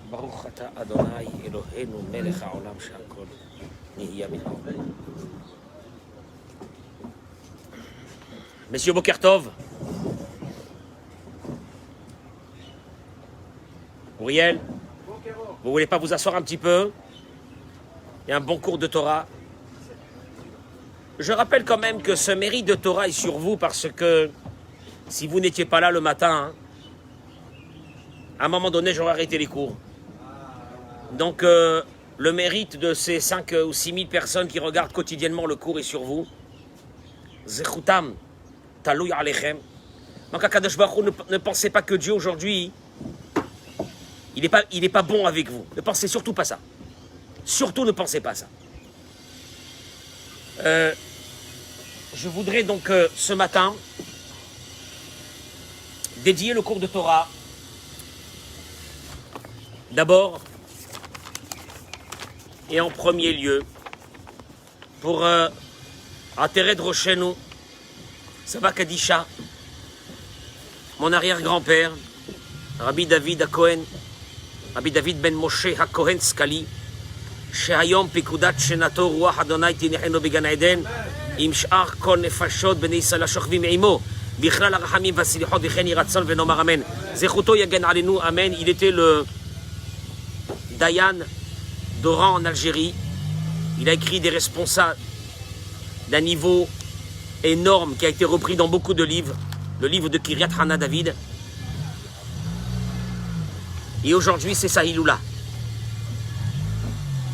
ברוך אתה אדוני אלוהינו מלך העולם שהכל נהיה בדברו. Messieurs, Boker Tov. Uriel, vous voulez pas vous asseoir un petit peu? Il y a un bon cours de Torah. Je rappelle quand même que ce mérite de Torah est sur vous parce que si vous n'étiez pas là le matin, à un moment donné, j'aurais arrêté les cours. Donc, le mérite de ces 5 ou 6 000 personnes qui regardent quotidiennement le cours est sur vous. Zechutam, talouy alechem. Donc, Akadosh Baruch Hu, ne pensez pas que Dieu aujourd'hui, il n'est pas bon avec vous. Ne pensez surtout pas ça. Surtout ne pensez pas ça. Je voudrais donc ce matin dédier le cours de Torah d'abord et en premier lieu pour Atered Roshenu, Saba Kadisha, mon arrière-grand-père, Rabbi David HaKohen, Rabbi David ben Moshe HaKohen Skali, שהיום פקודת שנתו רוח אדוני תניחנו בגן עדן עם שאר כל נפשות בני ישראל השוכבים עמו בכלל הרחמים והסליחות וכן יהי רצון ונאמר אמן. זכותו יגן עלינו amen. Il était le Dayan d'Oran en Algérie. Il a écrit des responsables d'un niveau énorme qui a été repris dans beaucoup de livres, le livre de Kiryat Hana David. Et aujourd'hui c'est sa Hiloula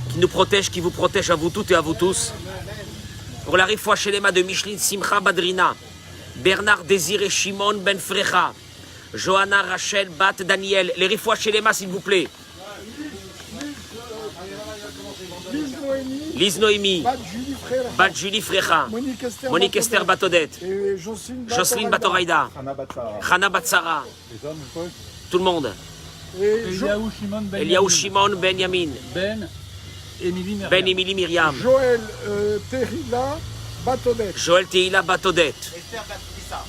qui nous protège, qui vous protège à vous toutes et à vous tous. Pour la Refoua Shelema de Micheline Simcha Badrina, Bernard Désiré Shimon Ben Frecha, Johanna Rachel Bat Daniel, les Refoua Shelema s'il vous plaît. Lise Noémie, Bat Julie Frecha, Monique Esther Batodette, Jocelyne Batoraïda, Hana Batsara, tout le monde. Eliaou Shimon Ben Yamin. Ben Emily Myriam. Joël Tehila Batodet. Joël Tehila Batodet.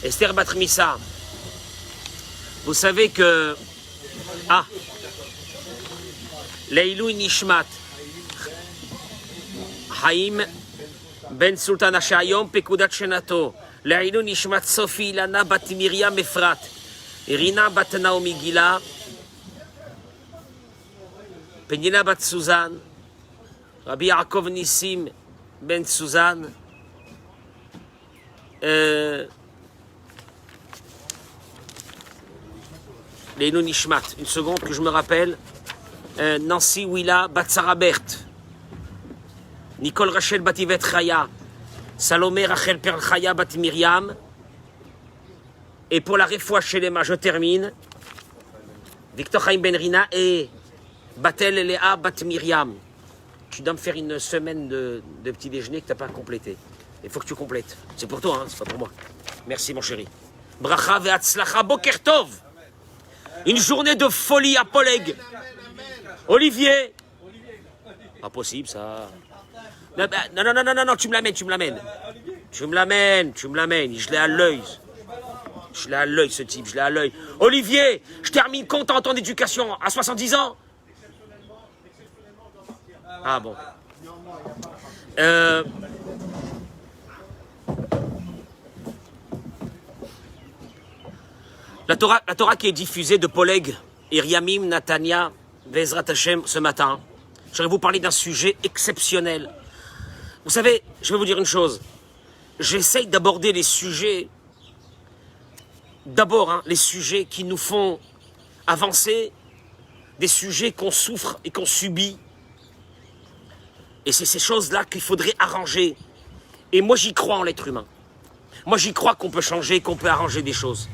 Esther Batrimissa. Vous savez que... Ah. Leilou Nishmat. Haïm Ben Sultan Ashayom Pekudat Shenato. Leilou Nishmat Sophie Ilana Bat Myriam Efrat. Irina Bat Naomi Gila. Penina Bat Suzanne. Rabbi Yaakov Nissim Ben Suzanne, Leilou Nishmat, une seconde que je me rappelle, Nancy Willa Batsara Berthe, Nicole Rachel Bativet Chaya, Salomé Rachel Perl Chaya Bat Myriam, et pour la Refoua Shelema, je termine, Victor Chaim Ben Rina et Batel Léa Bat Myriam. Tu dois me faire une semaine de petit déjeuner que tu n'as pas complété. Il faut que tu complètes. C'est pour toi, hein, c'est pas pour moi. Merci mon chéri. Bracha ve'atzlacha boker tov. Une journée de folie à Poleg. Olivier. Pas possible ça. Non, tu me l'amènes. Tu me l'amènes. Je l'ai à l'œil. Ce type, je l'ai à l'œil. Olivier, je termine content en temps d'éducation à 70 ans. Ah bon. La Torah qui est diffusée de Poleg, Iriamim, Natania, Vezrat Hashem ce matin, je vais vous parler d'un sujet exceptionnel. Vous savez, je vais vous dire une chose. J'essaye d'aborder les sujets, d'abord les sujets qui nous font avancer, des sujets qu'on souffre et qu'on subit. Et c'est ces choses-là qu'il faudrait arranger. Et moi, j'y crois en l'être humain. Moi, j'y crois qu'on peut changer, qu'on peut arranger des choses.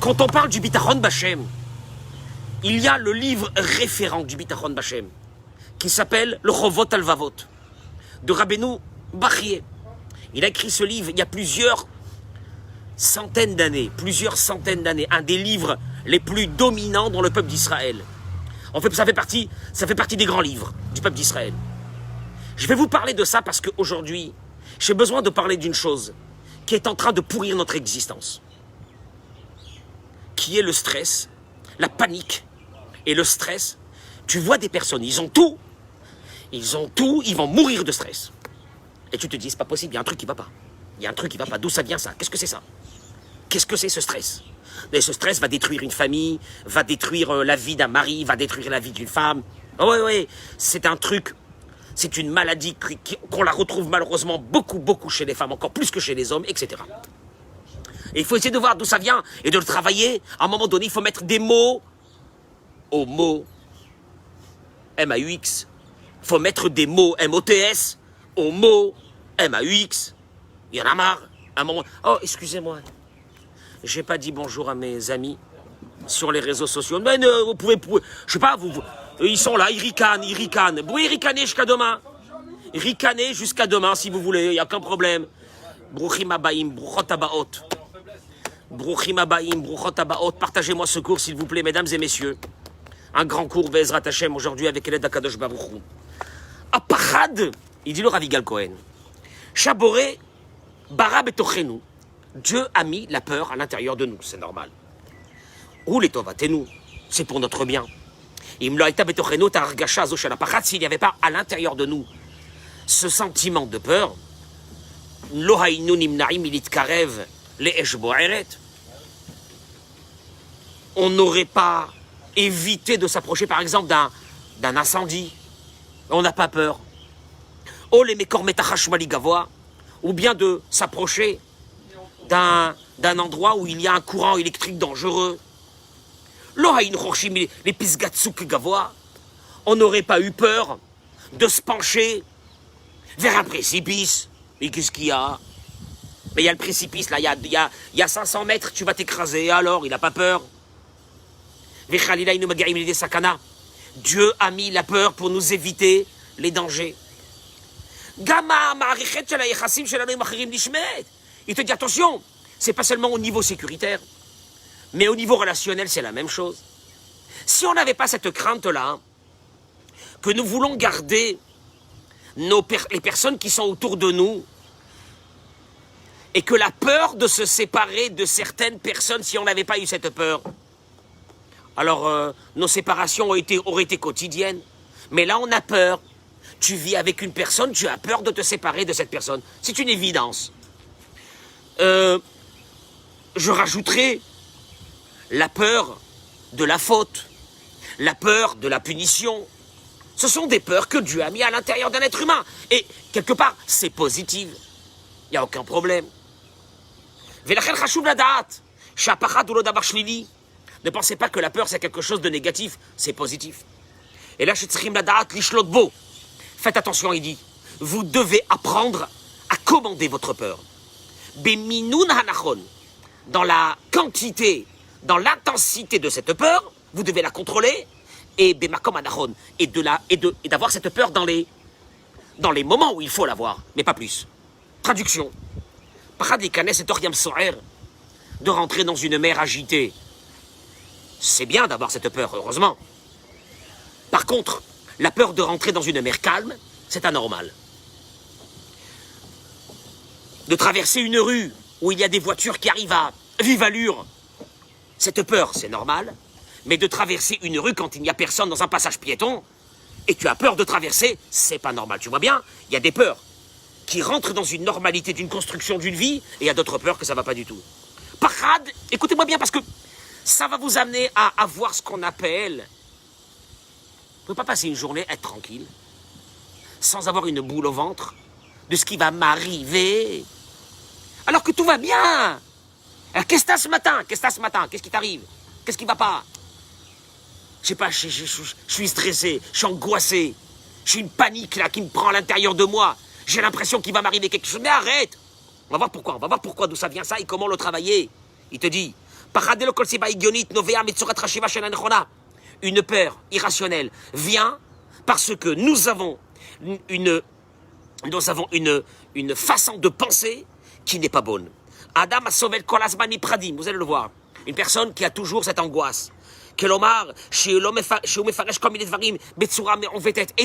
Quand on parle du Bitachon Bachem, il y a le livre référent du Bitachon Bachem, qui s'appelle le Chovot Alvavot, de Rabbeinu Bachye. Il a écrit ce livre il y a plusieurs centaines d'années, un des livres les plus dominants dans le peuple d'Israël. En fait, ça fait partie des grands livres du peuple d'Israël. Je vais vous parler de ça parce qu'aujourd'hui, j'ai besoin de parler d'une chose qui est en train de pourrir notre existence, qui est le stress, la panique et le stress. Tu vois des personnes, ils ont tout, ils vont mourir de stress. Et tu te dis, c'est pas possible, il y a un truc qui va pas. Il y a un truc qui va pas. D'où ça vient ça? Qu'est-ce que c'est ça? Qu'est-ce que c'est ce stress? Et ce stress va détruire une famille, va détruire la vie d'un mari, va détruire la vie d'une femme. Oh, oui, c'est un truc, c'est une maladie qu'on la retrouve malheureusement beaucoup chez les femmes, encore plus que chez les hommes, etc. Et il faut essayer de voir d'où ça vient et de le travailler. À un moment donné, il faut mettre des mots aux mots M-A-U-X. Il faut mettre des mots M-O-T-S aux mots M-A-U-X. Il y en a marre. À un moment, oh, excusez-moi. J'ai pas dit bonjour à mes amis sur les réseaux sociaux. Mais vous pouvez, je sais pas, ils sont là, ils ricanent. Vous pouvez ricaner jusqu'à demain. Ricaner jusqu'à demain si vous voulez, il n'y a aucun problème. Bruchim abaim, bruchot abaot. Bruchim abaim, bruchot abaot. Partagez-moi ce cours, s'il vous plaît, mesdames et messieurs. Un grand cours Bezrat Hashem aujourd'hui avec l'aide d'Akadosh Baruch Hu. Apachad, il dit le Rav Yigal Cohen. Chaboré, bara betochenu. Dieu a mis la peur à l'intérieur de nous, c'est normal. Ou les tovatenu, c'est pour notre bien. S'il n'y avait pas à l'intérieur de nous ce sentiment de peur, on n'aurait pas évité de s'approcher par exemple d'un incendie. On n'a pas peur. Ou bien de s'approcher d'un endroit où il y a un courant électrique dangereux. On n'aurait pas eu peur de se pencher vers un précipice. Mais qu'est-ce qu'il y a? Mais il y a le précipice, là, il y a 500 mètres, tu vas t'écraser. Alors, il n'a pas peur. Dieu a mis la peur pour nous éviter les dangers. Il te dit attention, c'est pas seulement au niveau sécuritaire, mais au niveau relationnel, c'est la même chose. Si on n'avait pas cette crainte-là, que nous voulons garder les personnes qui sont autour de nous, et que la peur de se séparer de certaines personnes, si on n'avait pas eu cette peur, alors nos séparations auraient été quotidiennes. Mais là, on a peur. Tu vis avec une personne, tu as peur de te séparer de cette personne. C'est une évidence. Je rajouterai la peur de la faute, la peur de la punition. Ce sont des peurs que Dieu a mis à l'intérieur d'un être humain. Et quelque part, c'est positif. Il n'y a aucun problème. Ne pensez pas que la peur c'est quelque chose de négatif, c'est positif. Et là, faites attention, il dit, vous devez apprendre à commander votre peur. Dans la quantité, dans l'intensité de cette peur, vous devez la contrôler, et d'avoir cette peur dans les moments où il faut l'avoir, mais pas plus. Traduction. De rentrer dans une mer agitée. C'est bien d'avoir cette peur, heureusement. Par contre, la peur de rentrer dans une mer calme, c'est anormal. De traverser une rue où il y a des voitures qui arrivent à vive allure, cette peur, c'est normal. Mais de traverser une rue quand il n'y a personne dans un passage piéton, et tu as peur de traverser, c'est pas normal. Tu vois bien, il y a des peurs qui rentrent dans une normalité d'une construction d'une vie, et il y a d'autres peurs que ça va pas du tout. Parade, écoutez-moi bien parce que ça va vous amener à avoir ce qu'on appelle... Vous ne pouvez pas passer une journée, être tranquille, sans avoir une boule au ventre de ce qui va m'arriver, alors que tout va bien. Alors, qu'est-ce que t'as ce matin? Qu'est-ce qui t'arrive? Qu'est-ce qui va pas? Je sais pas, je suis stressé, je suis angoissé, j'ai une panique là qui me prend à l'intérieur de moi, j'ai l'impression qu'il va m'arriver quelque chose, mais arrête! On va voir pourquoi, d'où ça vient ça et comment le travailler. Il te dit, une peur irrationnelle vient parce que nous avons une façon de penser qui n'est pas bonne. Adam a sauvé le kolasmani pradim, vous allez le voir. Une personne qui a toujours cette angoisse. Et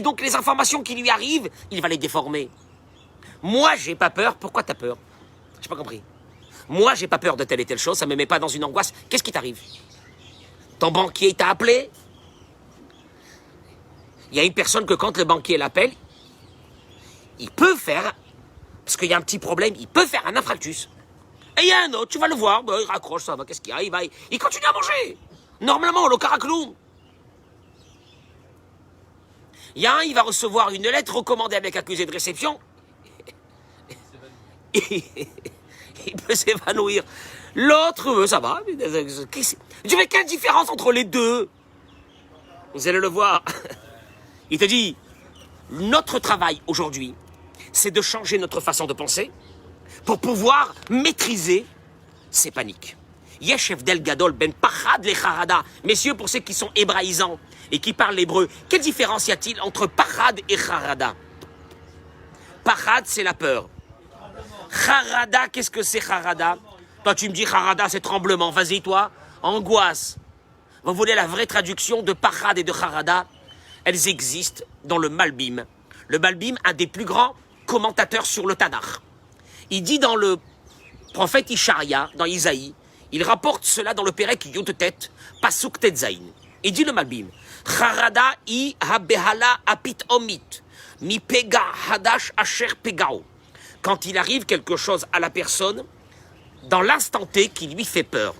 donc les informations qui lui arrivent, il va les déformer. Moi, j'ai pas peur. Pourquoi t'as peur? J'ai pas compris. Moi, j'ai pas peur de telle et telle chose, ça me met pas dans une angoisse. Qu'est-ce qui t'arrive? Ton banquier t'a appelé? Il y a une personne que quand le banquier l'appelle, il peut faire, parce qu'il y a un petit problème, il peut faire un infarctus. Et il y a un autre, tu vas le voir, ben, il raccroche, ça va, qu'est-ce qu'il y a? Il continue à manger. Normalement, le caracloum. Il y a un, il va recevoir une lettre recommandée avec accusé de réception. Il peut s'évanouir. L'autre, ça va. Tu fais quelle différence entre les deux? Vous allez le voir. Il te dit, notre travail aujourd'hui, c'est de changer notre façon de penser pour pouvoir maîtriser ces paniques. Yeshev del Gadol ben Pachad le Charada. Messieurs, pour ceux qui sont hébraïsants et qui parlent l'hébreu, quelle différence y a-t-il entre Pachad et Charada? Pachad, c'est la peur. Charada, qu'est-ce que c'est Charada? Toi, tu me dis Charada, c'est tremblement. Vas-y, toi, angoisse. Vous voulez la vraie traduction de Pachad et de Charada? Elles existent dans le Malbim. Le Malbim, un des plus grands commentateurs sur le Tanakh. Il dit dans le prophète Isharia, dans Isaïe, il rapporte cela dans le Perek Yotetet, Pasuk Tetzain. Il dit le Malbim, Charada i habehala apit omit, mi pega hadash asher pegao. Quand il arrive quelque chose à la personne, dans l'instant T qui lui fait peur.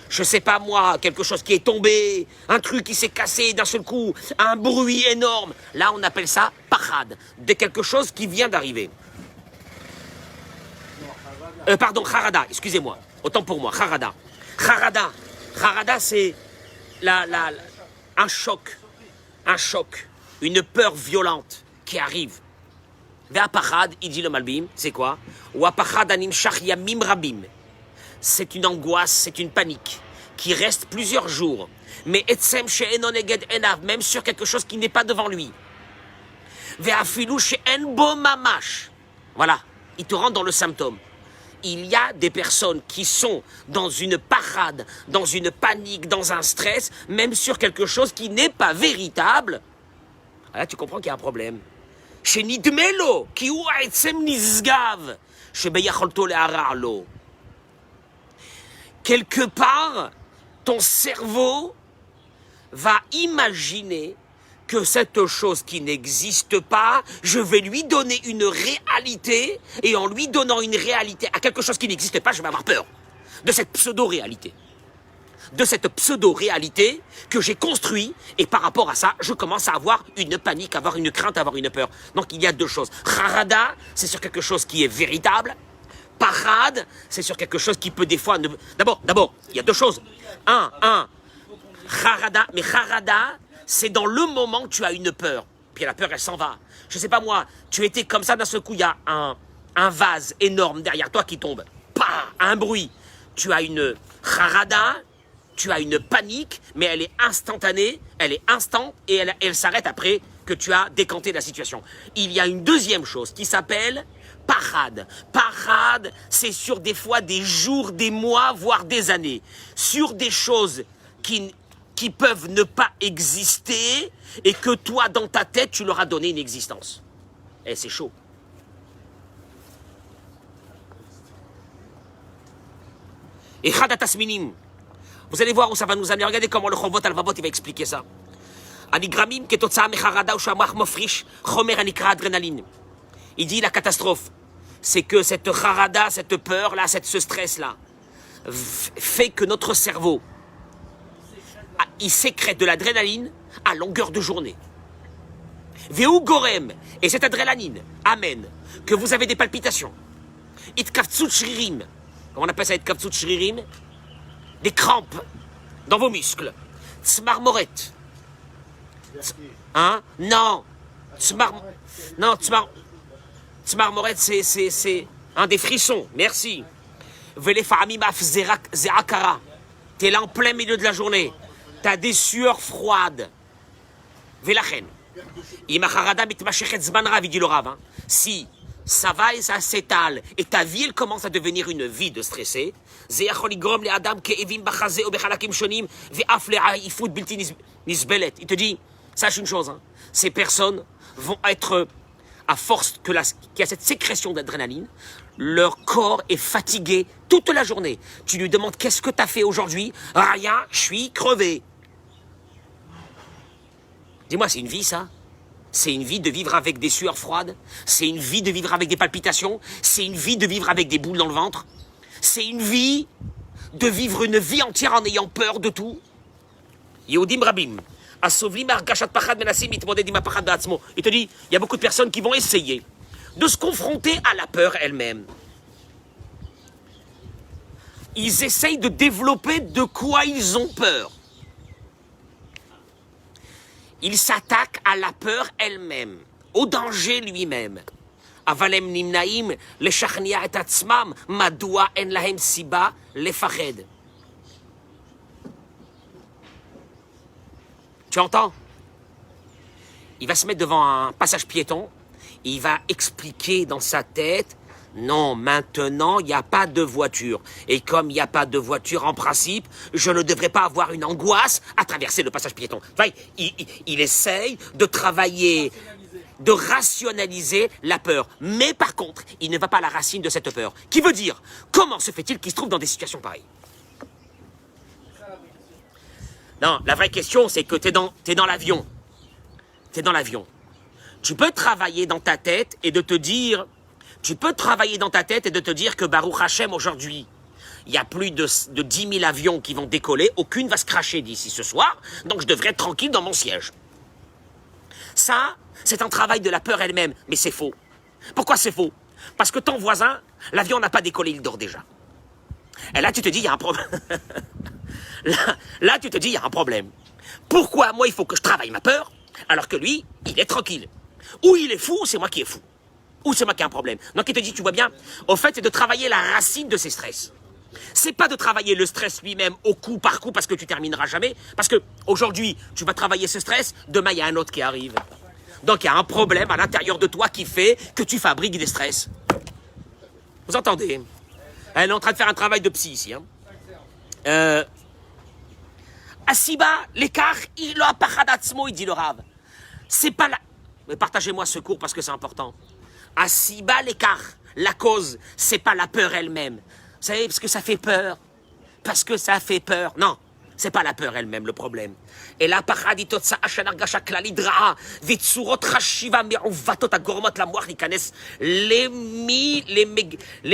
Je sais pas moi, quelque chose qui est tombé, un truc qui s'est cassé d'un seul coup, un bruit énorme. Là, on appelle ça pachad, de quelque chose qui vient d'arriver. Pardon, charada, excusez-moi. Autant pour moi, charada. Charada, c'est un choc, une peur violente qui arrive. Ve'apachad, il dit le Malbim, c'est quoi? Wa'apachad anim shach yamim rabim. C'est une angoisse, c'est une panique qui reste plusieurs jours. Mais etsem she'enon eged enav, même sur quelque chose qui n'est pas devant lui. Ve'afilu she'en bo mamash. Voilà, il te rentre dans le symptôme. Il y a des personnes qui sont dans une parade, dans une panique, dans un stress, même sur quelque chose qui n'est pas véritable. Là, tu comprends qu'il y a un problème. Chez Nidmelo, qui ou etsem nizgav, chez beyacholto le'ararlo. Quelque part, ton cerveau va imaginer que cette chose qui n'existe pas, je vais lui donner une réalité, et en lui donnant une réalité à quelque chose qui n'existe pas, je vais avoir peur de cette pseudo-réalité. De cette pseudo-réalité que j'ai construite, et par rapport à ça, je commence à avoir une panique, à avoir une crainte, à avoir une peur. Donc il y a deux choses. Charada, c'est sur quelque chose qui est véritable. Pachad, c'est sur quelque chose qui peut des fois... D'abord, il y a deux choses. Charada, mais charada, c'est dans le moment que tu as une peur. Puis la peur, elle s'en va. Je sais pas moi, tu étais comme ça, d'un seul coup, il y a un vase énorme derrière toi qui tombe. Un bruit. Tu as une charada, tu as une panique, mais elle est instantanée, elle est instant, et elle s'arrête après que tu as décanté la situation. Il y a une deuxième chose qui s'appelle... Pachad. Pachad, c'est sur des fois des jours, des mois, voire des années. Sur des choses qui peuvent ne pas exister et que toi, dans ta tête, tu leur as donné une existence. Eh, c'est chaud. Et Khadatasminim. Vous allez voir où ça va nous amener. Regardez comment le Chovot Alvavot il va expliquer ça. Anigramim ketotsa mecharada ou shamach mofrish chomer anikra adrénaline. Il dit la catastrophe, c'est que cette charada, cette peur-là, ce stress-là, fait que notre cerveau, il sécrète de l'adrénaline à longueur de journée. Veu gorem, et cette adrénaline amène que vous avez des palpitations. Itkavtsut shririm, comment on appelle ça, itkavtsut shririm? Des crampes dans vos muscles. Tsmarmoret. Hein? Non. Tsmarmoret, c'est un des frissons. Merci. Velefamimaf zerakara. T'es là en plein milieu de la journée. T'as des sueurs froides. Velachen. Imacharada mitmashechet zmanra, dit le Rav. Si ça va et ça s'étale, et ta vie, elle commence à devenir une vie de stressé, il te dit, sache une chose, hein, ces personnes vont être, à force qu'il y a cette sécrétion d'adrénaline, leur corps est fatigué toute la journée. Tu lui demandes qu'est-ce que tu as fait aujourd'hui? Rien, je suis crevé. Dis-moi, c'est une vie ça? C'est une vie de vivre avec des sueurs froides? C'est une vie de vivre avec des palpitations? C'est une vie de vivre avec des boules dans le ventre? C'est une vie de vivre une vie entière en ayant peur de tout? Yehudim Rabim. Il te dit, il y a beaucoup de personnes qui vont essayer de se confronter à la peur elle-même. Ils essayent de développer de quoi ils ont peur. Ils s'attaquent à la peur elle-même, au danger lui-même. Avalem nimnaim leshachnia et atzmam madua en lahem siba lefached. Tu entends? Il va se mettre devant un passage piéton, il va expliquer dans sa tête, non, maintenant, il n'y a pas de voiture. Et comme il n'y a pas de voiture, en principe, je ne devrais pas avoir une angoisse à traverser le passage piéton. Enfin, il essaye de travailler, de rationaliser la peur. Mais par contre, il ne va pas à la racine de cette peur. Qui veut dire, comment se fait-il qu'il se trouve dans des situations pareilles? Non, la vraie question, c'est que t'es dans l'avion. T'es dans l'avion. Tu peux travailler dans ta tête et de te dire... Tu peux travailler dans ta tête et de te dire que Baruch Hashem, aujourd'hui, il y a plus de 10 000 avions qui vont décoller, aucune va se cracher d'ici ce soir, donc je devrais être tranquille dans mon siège. Ça, c'est un travail de la peur elle-même, mais c'est faux. Pourquoi c'est faux? Parce que ton voisin, l'avion n'a pas décollé, il dort déjà. Et là, tu te dis, il y a un problème. Là, tu te dis, il y a un problème. Pourquoi, moi, il faut que je travaille ma peur, alors que lui, il est tranquille? Ou il est fou, ou c'est moi qui ai fou. Ou c'est moi qui ai un problème. Donc il te dit, tu vois bien, au fait, c'est de travailler la racine de ces stress. C'est pas de travailler le stress lui-même au coup par coup parce que tu termineras jamais. Parce que aujourd'hui, tu vas travailler ce stress, demain il y a un autre qui arrive. Donc il y a un problème à l'intérieur de toi qui fait que tu fabriques des stress. Vous entendez? Elle est en train de faire un travail de psy ici. Asiba, l'écart, il a pachadatsmo, il dit le Rav. C'est pas la... Mais partagez-moi ce cours parce que c'est important. Asiba, l'écart, la cause, c'est pas la peur elle-même. Vous savez, parce que ça fait peur. Parce que ça fait peur. Non, c'est pas la peur elle-même le problème. Et là, pachaditotsa ashanargasha klalidra, vitsurot rashiva meruvatot agormot la moire likanes, les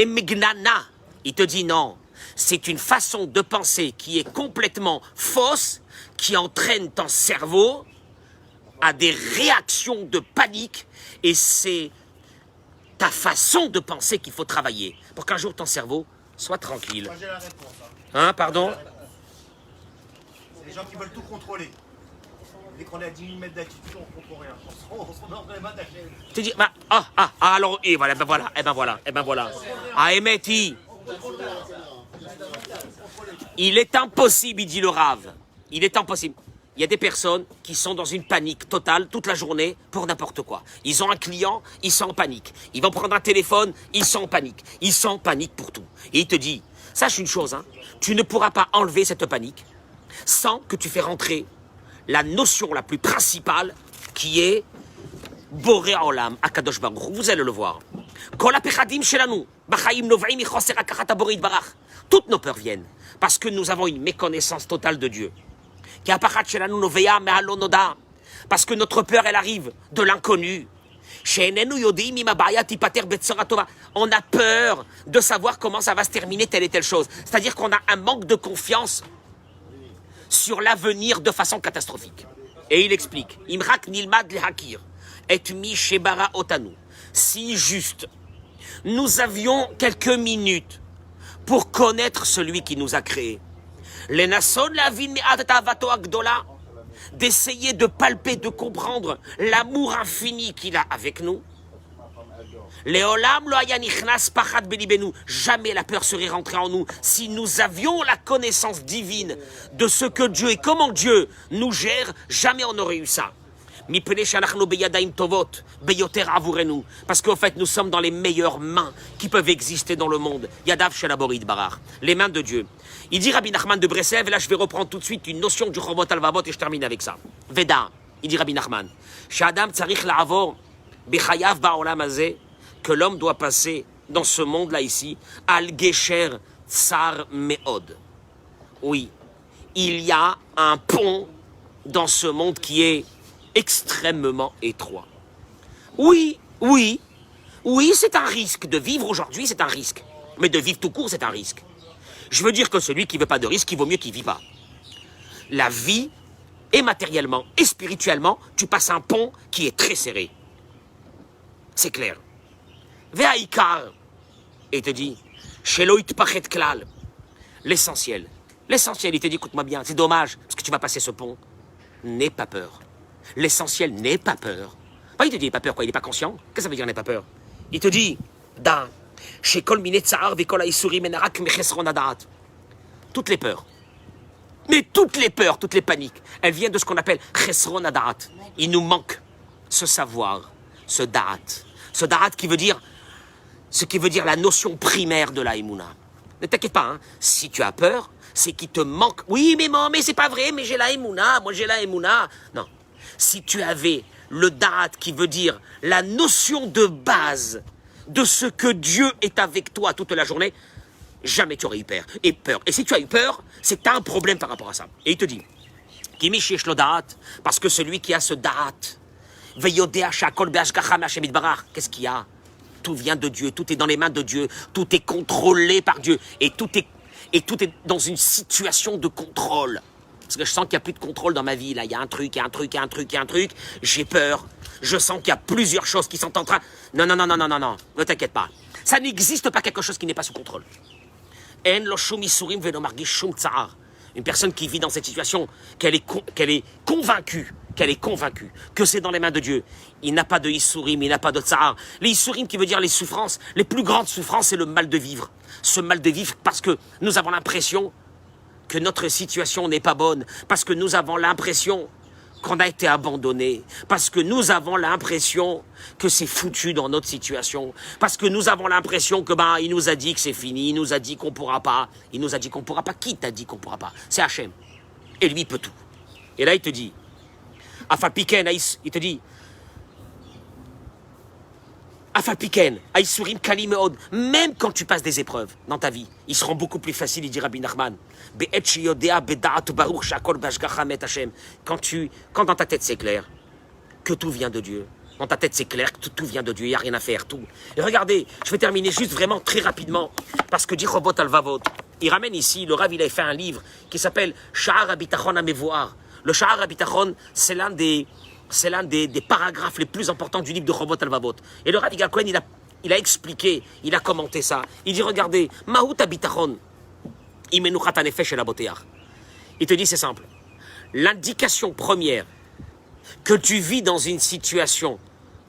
megnana. Il te dit non. C'est une façon de penser qui est complètement fausse, qui entraîne ton cerveau à des réactions de panique, et c'est ta façon de penser qu'il faut travailler pour qu'un jour ton cerveau soit tranquille. Moi j'ai la réponse. Hein, pardon? C'est les gens qui veulent tout contrôler. Dès qu'on est à 10 000 mètres d'altitude, on ne contrôle rien. On se met entre les mains d'Hachem. Tu dis, alors, et voilà, et ben voilà. Ah, Emeti. Il est impossible, il dit le Rav. Il est impossible. Il y a des personnes qui sont dans une panique totale toute la journée pour n'importe quoi. Ils ont un client, ils sont en panique. Ils vont prendre un téléphone, ils sont en panique. Ils sont en panique pour tout. Et il te dit, sache une chose, hein, tu ne pourras pas enlever cette panique sans que tu fais rentrer la notion la plus principale qui est Boré Olam, Akadosh Baruch. Vous allez le voir. Toutes nos peurs viennent parce que nous avons une méconnaissance totale de Dieu. Parce que notre peur, elle arrive de l'inconnu. On a peur de savoir comment ça va se terminer telle et telle chose. C'est-à-dire qu'on a un manque de confiance sur l'avenir de façon catastrophique. Et il explique, Imrak nilmad lehakir, et mi shebara otanu. Si juste, nous avions quelques minutes pour connaître celui qui nous a créés, d'essayer de palper, de comprendre l'amour infini qu'il a avec nous. Jamais la peur serait rentrée en nous si nous avions la connaissance divine de ce que Dieu et comment Dieu nous gère. Jamais on n'aurait eu ça. Parce qu'en fait, nous sommes dans les meilleures mains qui peuvent exister dans le monde. Yadav Shelaborid Barar, les mains de Dieu. Il dit Rabbi Nachman de Breslev, et là je vais reprendre tout de suite une notion du Chormot Alvavot et je termine avec ça. Veda, il dit Rabbi Nachman, Shadam Tsarich La'avor, Bechayav Ba'olam Hazeh, que l'homme doit passer dans ce monde-là ici, Al Gesher tsar meod. Oui, il y a un pont dans ce monde qui est extrêmement étroit. Oui, oui, oui, c'est un risque. De vivre aujourd'hui, c'est un risque. Mais de vivre tout court, c'est un risque. Je veux dire que celui qui ne veut pas de risque, il vaut mieux qu'il ne vit pas. La vie, et matériellement, et spirituellement, tu passes un pont qui est très serré. C'est clair. Ve'aikar, et il te dit, Sheloit pachet klal, l'essentiel. L'essentiel, il te dit, écoute-moi bien, c'est dommage, parce que tu vas passer ce pont. N'aie pas peur. L'essentiel, n'aie pas peur. Enfin, il te dit, pas peur, quoi, il n'est pas conscient. Qu'est-ce que ça veut dire, n'aie pas peur? Il te dit, da, chez kol mine tsar ve kol aisuri menarak mechesron adat. Toutes les peurs. Mais toutes les peurs, toutes les paniques, elles viennent de ce qu'on appelle chesron adat. Il nous manque ce savoir, ce da'at. Ce da'at qui veut dire, ce qui veut dire la notion primaire de la émouna. Ne t'inquiète pas, hein, si tu as peur, c'est qu'il te manque. Oui, mais non, mais c'est pas vrai, mais j'ai la émouna, moi j'ai la émouna. Non. Si tu avais le da'at qui veut dire la notion de base de ce que Dieu est avec toi toute la journée, jamais tu aurais eu peur. Et si tu as eu peur, c'est que tu as un problème par rapport à ça. Et il te dit, parce que celui qui a ce da'at, qu'est-ce qu'il y a? Tout vient de Dieu, tout est dans les mains de Dieu, tout est contrôlé par Dieu, et tout est dans une situation de contrôle. Parce que je sens qu'il n'y a plus de contrôle dans ma vie, là, il y a un truc, j'ai peur, je sens qu'il y a plusieurs choses qui sont en train... Non, ne t'inquiète pas. Ça n'existe pas quelque chose qui n'est pas sous contrôle. Une personne qui vit dans cette situation, qu'elle est convaincue que c'est dans les mains de Dieu. Il n'a pas de Issourim, il n'a pas de Tsar. Les Issourim qui veut dire les souffrances, les plus grandes souffrances, c'est le mal de vivre. Ce mal de vivre parce que nous avons l'impression que notre situation n'est pas bonne, parce que nous avons l'impression qu'on a été abandonné, parce que nous avons l'impression que c'est foutu dans notre situation, parce que nous avons l'impression que il nous a dit que c'est fini, il nous a dit qu'on pourra pas, Qui t'a dit qu'on pourra pas? C'est Hachem. Et lui, il peut tout. Et là, il te dit, Afalpiken, il te dit, Afalpiken, Aïsourim Kalimeod, même quand tu passes des épreuves dans ta vie, ils seront beaucoup plus faciles, il dit Rabbi Nachman. Quand dans ta tête c'est clair, que tout vient de Dieu. Dans ta tête c'est clair que tout vient de Dieu, il n'y a rien à faire, tout. Et regardez, je vais terminer juste vraiment très rapidement, parce que dit Robot Alvavot, il ramène ici, le Rav il a fait un livre qui s'appelle Sha'ar Habitachon Amevoar. Le Sha'ar Habitachon, c'est l'un des paragraphes les plus importants du livre de Robot Alvavot. Et le Rav Yigal Cohen, il a expliqué, il a commenté ça. Il dit, regardez, Mahout Habitachon, Imenuchat Hanefesh El Haboteach. Il te dit, c'est simple. L'indication première que tu vis dans une situation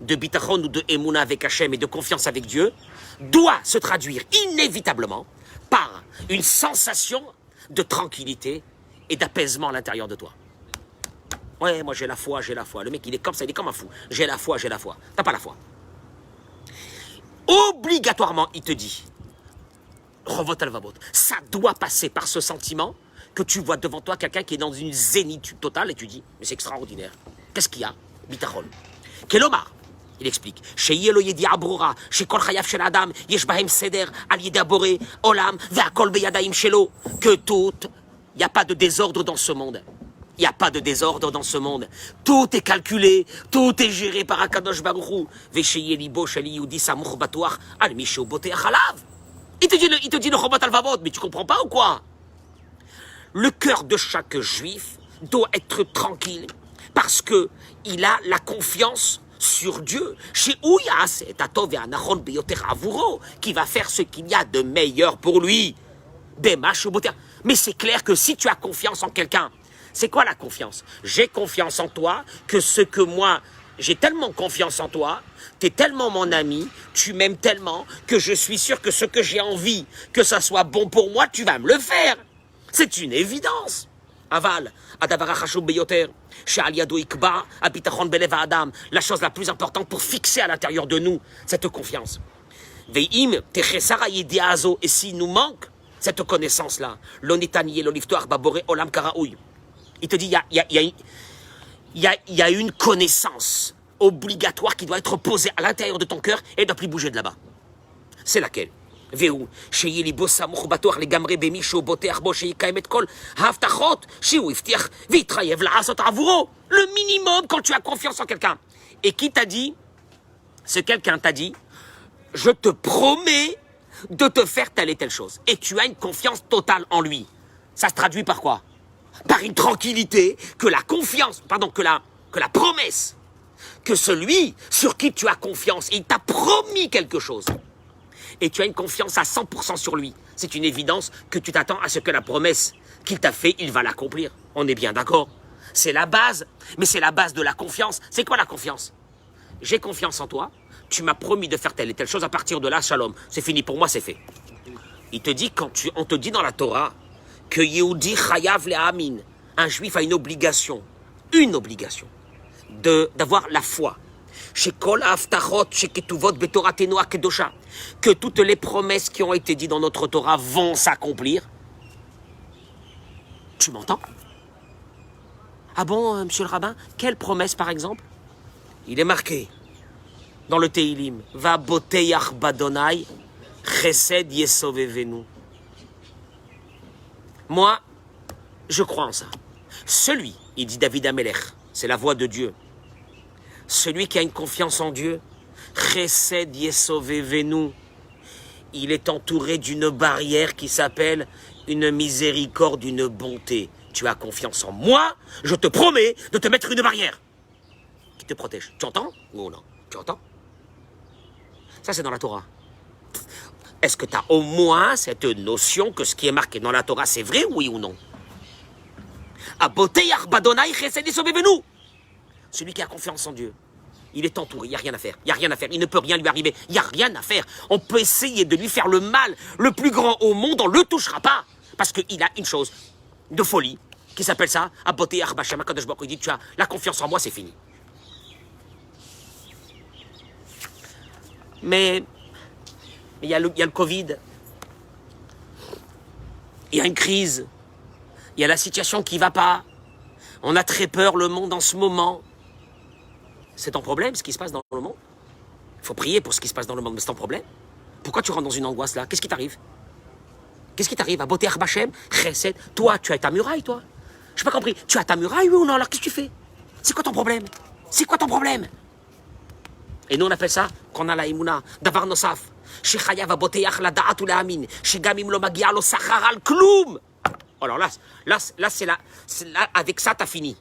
de bitachon ou de émouna avec Hachem et de confiance avec Dieu doit se traduire inévitablement par une sensation de tranquillité et d'apaisement à l'intérieur de toi. Ouais, moi j'ai la foi. Le mec, il est comme ça, il est comme un fou. J'ai la foi. T'as pas la foi. Obligatoirement, il te dit, Rovot Alvavot, ça doit passer par ce sentiment que tu vois devant toi quelqu'un qui est dans une zénitude totale et tu dis, mais c'est extraordinaire. Qu'est-ce qu'il y a? Bitachon. Kelomar, il explique, chez Yelo Yedi Abrora, chez Kol Chayav Shel Adam, Yesh Bahem Seder, Al Yedi Abore, Olam, Ve'akol Beyadaim Shelo, que tout, il n'y a pas de désordre dans ce monde. Il n'y a pas de désordre dans ce monde. Tout est calculé, tout est géré par Akadosh Baruch Hu. Ve'sheye libo shel Yehudi samuch batuach, al mishu boteach alav. Il te dit le Robot Alvavot, mais tu comprends pas ou quoi? Le cœur de chaque juif doit être tranquille parce que il a la confiance sur Dieu. Chez Ouya, c'est Atov et Anachon Beyoter Avuro qui va faire ce qu'il y a de meilleur pour lui. Mais c'est clair que si tu as confiance en quelqu'un, c'est quoi la confiance? J'ai confiance en toi que j'ai tellement confiance en toi, t'es tellement mon ami, tu m'aimes tellement que je suis sûr que ce que j'ai envie, que ça soit bon pour moi, tu vas me le faire. C'est une évidence. Aval, Adavara Chashub Beyoter, She'al Yado Ikba, Abitachon Belev Adam, la chose la plus importante pour fixer à l'intérieur de nous cette confiance. Ve'im Techesara Yediazo, et s'il nous manque cette connaissance-là, l'onitaniye, l'oliftoir, babore, olam karaoui. Il te dit, il y a une connaissance obligatoire qui doit être posée à l'intérieur de ton cœur et ne doit plus bouger de là-bas. C'est laquelle? והוא, שיהיה ליבו סמוך בטוח לגמרי במי שהוא בוטח בו, שיקיים את כל ההבטחות שהוא הבטיח והתחייב לעשות עבורו. Le minimum quand tu as confiance en quelqu'un. Et qui t'a dit, ce quelqu'un t'a dit, je te promets de te faire telle et telle chose. Et tu as une confiance totale en lui. Ça se traduit par quoi? Par une tranquillité que la confiance, pardon, que la promesse, que celui sur qui tu as confiance, il t'a promis quelque chose. Et tu as une confiance à 100% sur lui. C'est une évidence que tu t'attends à ce que la promesse qu'il t'a fait, il va l'accomplir. On est bien d'accord? C'est la base, mais c'est la base de la confiance. C'est quoi la confiance? J'ai confiance en toi, tu m'as promis de faire telle et telle chose, à partir de là, shalom, c'est fini, pour moi c'est fait. Il te dit, on te dit dans la Torah, que Yehudi chayav le'amin, un juif a une obligation, d'avoir la foi. Que toutes les promesses qui ont été dites dans notre Torah vont s'accomplir. Tu m'entends? Ah bon, monsieur le rabbin? Quelle promesse, par exemple? Il est marqué dans le Teilim. Va boteyach badonai, chesed yesovevenu. Moi, je crois en ça. Celui, il dit David Amelech, c'est la voix de Dieu. Celui qui a une confiance en Dieu, chesed yesovevenu, il est entouré d'une barrière qui s'appelle une miséricorde, une bonté. Tu as confiance en moi, je te promets de te mettre une barrière qui te protège. Tu entends ou non? Tu entends? Ça, c'est dans la Torah. Est-ce que tu as au moins cette notion que ce qui est marqué dans la Torah, c'est vrai, oui ou non? Celui qui a confiance en Dieu, il est entouré, il n'y a rien à faire. Il n'y a rien à faire, il ne peut rien lui arriver. Il n'y a rien à faire. On peut essayer de lui faire le mal le plus grand au monde, on ne le touchera pas. Parce qu'il a une chose de folie qui s'appelle ça, il dit, tu as la confiance en moi, c'est fini. Mais il y a le Covid, il y a une crise, il y a la situation qui ne va pas, on a très peur, le monde en ce moment. C'est ton problème, ce qui se passe dans le monde? Il faut prier pour ce qui se passe dans le monde, mais c'est ton problème. Pourquoi tu rentres dans une angoisse là? Qu'est-ce qui t'arrive? Qu'est-ce qui t'arrive? À Boté Arbachem, Chesed, toi, tu as ta muraille, toi? Je n'ai pas compris. Tu as ta muraille, oui ou non? Alors qu'est-ce que tu fais? C'est quoi ton problème? C'est quoi ton problème? Et nous, on appelle ça, qu'on a la imuna, davar nosaf, shechayav aboteach la da'at ou la amin, shegamim lo magia lo sachar al kloum. Alors là, c'est là, avec ça, t'as fini.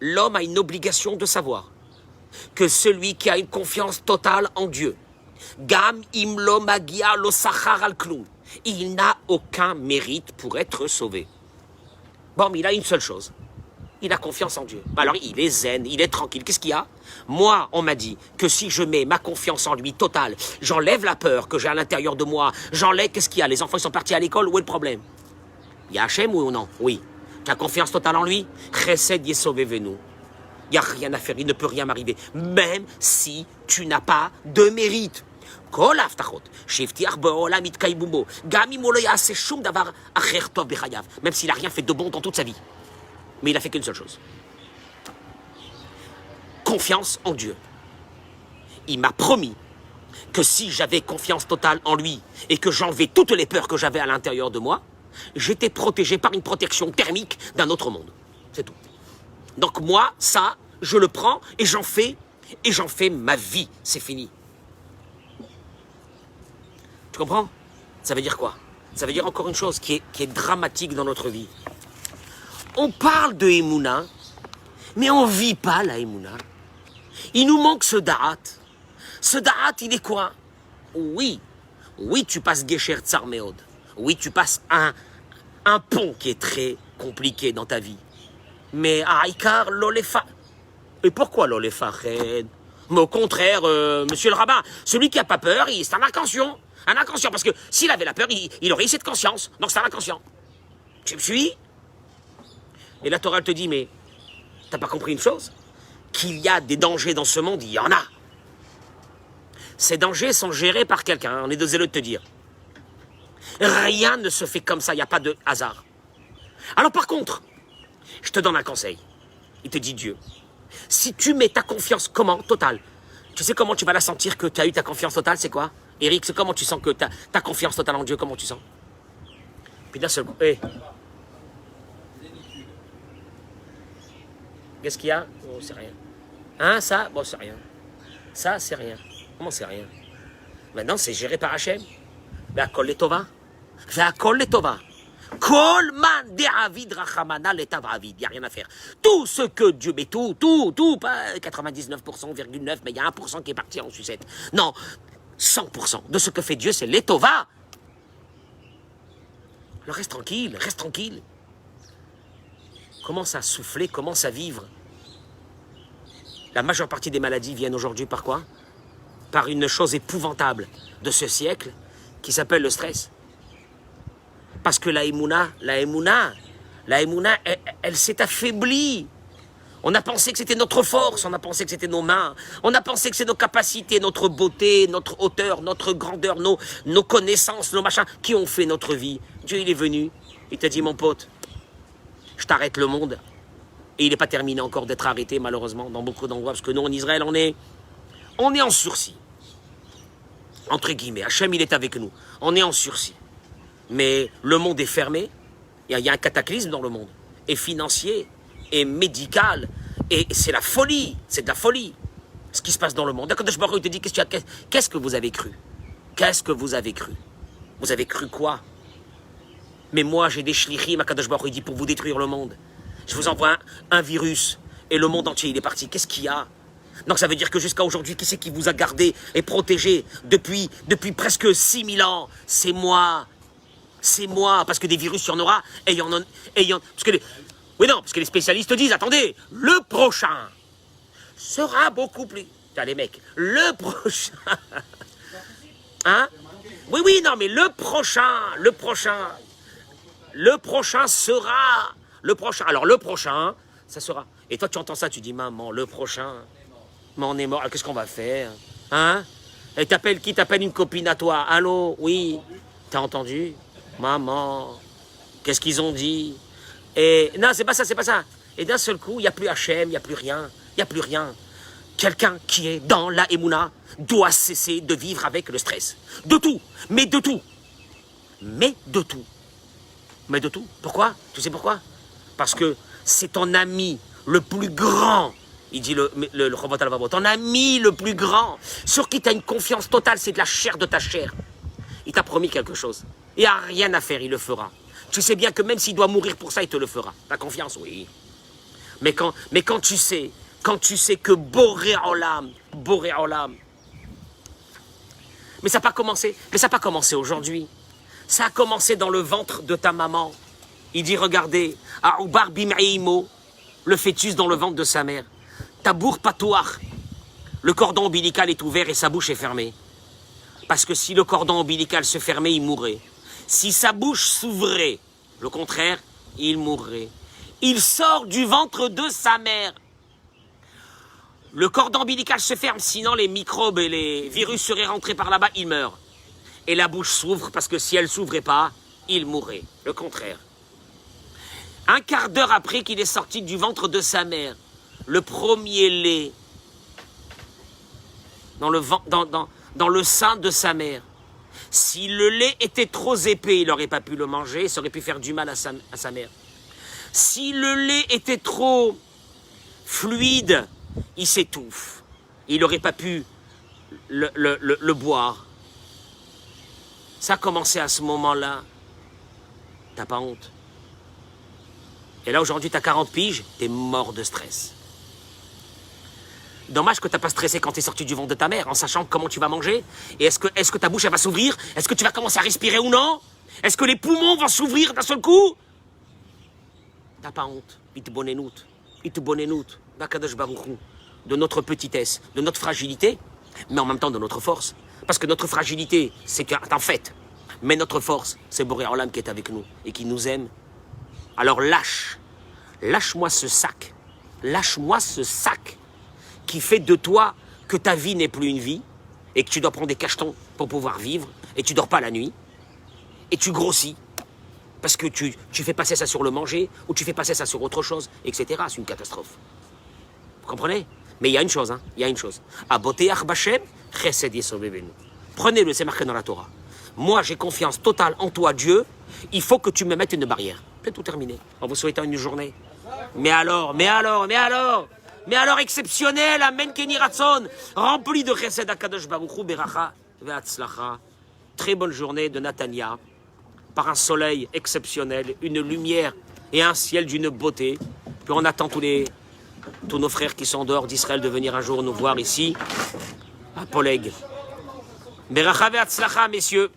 L'homme a une obligation de savoir que celui qui a une confiance totale en Dieu, Gam imlo magia lo sachar al kloum, il n'a aucun mérite pour être sauvé. Bon, mais il a une seule chose. Il a confiance en Dieu. Alors il est zen, il est tranquille. Qu'est-ce qu'il y a? Moi, on m'a dit que si je mets ma confiance en lui totale, j'enlève la peur que j'ai à l'intérieur de moi, j'enlève, qu'est-ce qu'il y a? Les enfants ils sont partis à l'école, où est le problème? Il y a Hachem ou non? Oui. Tu as confiance totale en lui? Chesed yesovevenu. Il n'y a rien à faire, il ne peut rien m'arriver. Même si tu n'as pas de mérite. Même s'il n'a rien fait de bon dans toute sa vie. Mais il n'a fait qu'une seule chose. Confiance en Dieu. Il m'a promis que si j'avais confiance totale en lui et que j'enlevais toutes les peurs que j'avais à l'intérieur de moi, j'étais protégé par une protection thermique d'un autre monde. C'est tout. Donc moi, ça, je le prends et j'en fais ma vie. C'est fini. Tu comprends? Ça veut dire quoi? Ça veut dire encore une chose qui est dramatique dans notre vie. On parle de Emouna, mais on ne vit pas la Emouna. Il nous manque ce da'at. Ce da'at, il est quoi? Oui, tu passes Gesher Tsar Meod. Oui, tu passes un pont qui est très compliqué dans ta vie. Mais Aïkar, l'olefa. Et pourquoi l'olefa? Mais au contraire, monsieur le rabbin, celui qui n'a pas peur, c'est un inconscient. Un inconscient, parce que s'il avait la peur, il aurait eu cette conscience. Donc c'est un inconscient. Tu me suis? Et la Torah te dit, mais t'as pas compris une chose? Qu'il y a des dangers dans ce monde, il y en a. Ces dangers sont gérés par quelqu'un, on est zéleux de te dire. Rien ne se fait comme ça, il n'y a pas de hasard. Alors par contre, je te donne un conseil. Il te dit Dieu. Si tu mets ta confiance, comment? Totale. Tu sais comment tu vas la sentir que tu as eu ta confiance totale, c'est quoi? Eric, c'est comment tu sens que tu as ta confiance totale en Dieu, comment tu sens? Puis d'un seul coup, qu'est-ce qu'il y a? Oh, c'est rien. Hein, ça? Bon, c'est rien. Ça, c'est rien. Comment c'est rien? Maintenant, c'est géré par Hachem. Ve'akol letova. Ve'akol letova. Kol man de'avid rachamana letav avid. Il n'y a rien à faire. Tout ce que Dieu, mais tout, pas 99,9%, mais il y a 1% qui est parti en sucette. Non, 100% de ce que fait Dieu, c'est letova. Alors reste tranquille, reste tranquille. Commence à souffler, commence à vivre. La majeure partie des maladies viennent aujourd'hui par quoi? Par une chose épouvantable de ce siècle qui s'appelle le stress. Parce que la émouna, elle s'est affaiblie. On a pensé que c'était notre force, on a pensé que c'était nos mains, on a pensé que c'est nos capacités, notre beauté, notre hauteur, notre grandeur, nos connaissances, nos machins, qui ont fait notre vie. Dieu, il est venu, il t'a dit, mon pote, je t'arrête le monde. Et il n'est pas terminé encore d'être arrêté, malheureusement, dans beaucoup d'endroits, parce que nous, en Israël, on est en sursis. Entre guillemets, Hachem, il est avec nous. On est en sursis. Mais le monde est fermé, il y a un cataclysme dans le monde, et financier, et médical, et c'est la folie, c'est de la folie, ce qui se passe dans le monde. D'accord, je te dis, qu'est-ce que vous avez cru? Qu'est-ce que vous avez cru? Vous avez cru quoi? Mais moi, j'ai des shlichim, Akadosh Baruch Hu, il dit, pour vous détruire le monde. Je vous envoie un virus, et le monde entier, il est parti. Qu'est-ce qu'il y a? Donc ça veut dire que jusqu'à aujourd'hui, qui c'est qui vous a gardé et protégé depuis presque 6000 ans? C'est moi. C'est moi, parce que des virus, il y en aura, parce que les spécialistes disent, attendez, le prochain sera beaucoup plus... Tiens, les mecs, le prochain... Hein? Oui, non, mais le prochain sera... Le prochain, alors le prochain, ça sera... Et toi, tu entends ça, tu dis, maman, le prochain, mais on est mort, qu'est-ce qu'on va faire? Hein? Et t'appelles qui? T'appelles une copine à toi? Allô? Oui? T'as entendu? Maman, qu'est-ce qu'ils ont dit? Et non, c'est pas ça. Et d'un seul coup, il n'y a plus Hachem, il n'y a plus rien. Quelqu'un qui est dans la Emouna doit cesser de vivre avec le stress. De tout. Pourquoi? Tu sais pourquoi? Parce que c'est ton ami le plus grand. Il dit le Chovot HaLevavot, ton ami le plus grand, sur qui tu as une confiance totale, c'est de la chair de ta chair. Il t'a promis quelque chose. Il n'y a rien à faire, il le fera. Tu sais bien que même s'il doit mourir pour ça, il te le fera. T'as confiance? Oui. Mais quand tu sais que Boré Olam, mais ça n'a pas commencé aujourd'hui. Ça a commencé dans le ventre de ta maman. Il dit, regardez, Aoubar Bim'eimo, le fœtus dans le ventre de sa mère. Tabour Patouar, le cordon ombilical est ouvert et sa bouche est fermée. Parce que si le cordon ombilical se fermait, il mourrait. Si sa bouche s'ouvrait, le contraire, il mourrait. Il sort du ventre de sa mère. Le cordon ombilical se ferme, sinon les microbes et les virus seraient rentrés par là-bas, il meurt. Et la bouche s'ouvre, parce que si elle ne s'ouvrait pas, il mourrait. Le contraire. Un quart d'heure après qu'il est sorti du ventre de sa mère, le premier lait dans le sein de sa mère, si le lait était trop épais, il n'aurait pas pu le manger, ça aurait pu faire du mal à sa mère. Si le lait était trop fluide, il s'étouffe. Il n'aurait pas pu le boire. Ça a commencé à ce moment-là. T'as pas honte? Et là, aujourd'hui, t'as 40 piges, t'es mort de stress. Dommage que t'as pas stressé quand t'es sorti du ventre de ta mère, en sachant comment tu vas manger. Et est-ce que ta bouche, elle va s'ouvrir? Est-ce que tu vas commencer à respirer ou non? Est-ce que les poumons vont s'ouvrir d'un seul coup? T'as pas honte. Bakadosh Baruch Hu, de notre petitesse, de notre fragilité, mais en même temps de notre force. Parce que notre fragilité, c'est un fait. Mais notre force, c'est Boré Olam qui est avec nous et qui nous aime. Alors lâche-moi ce sac. Lâche-moi ce sac qui fait de toi que ta vie n'est plus une vie et que tu dois prendre des cachetons pour pouvoir vivre et tu dors pas la nuit et tu grossis parce que tu fais passer ça sur le manger ou tu fais passer ça sur autre chose, etc. C'est une catastrophe. Vous comprenez? Mais il y a une chose, hein, il y a une chose. Aboteach Bachem, chesed yesovevenu. Prenez-le, c'est marqué dans la Torah. Moi, j'ai confiance totale en toi, Dieu. Il faut que tu me mettes une barrière. C'est tout terminé. En vous souhaitant une journée. Mais alors, exceptionnel, amen Kenny Ratson, rempli de chesed Akadosh Baruch Hu, beracha ve'atzlacha. Très bonne journée de Natania, par un soleil exceptionnel, une lumière et un ciel d'une beauté. Puis on attend tous nos frères qui sont dehors d'Israël de venir un jour nous voir ici, à Poleg. Beracha ve'atzlacha, messieurs.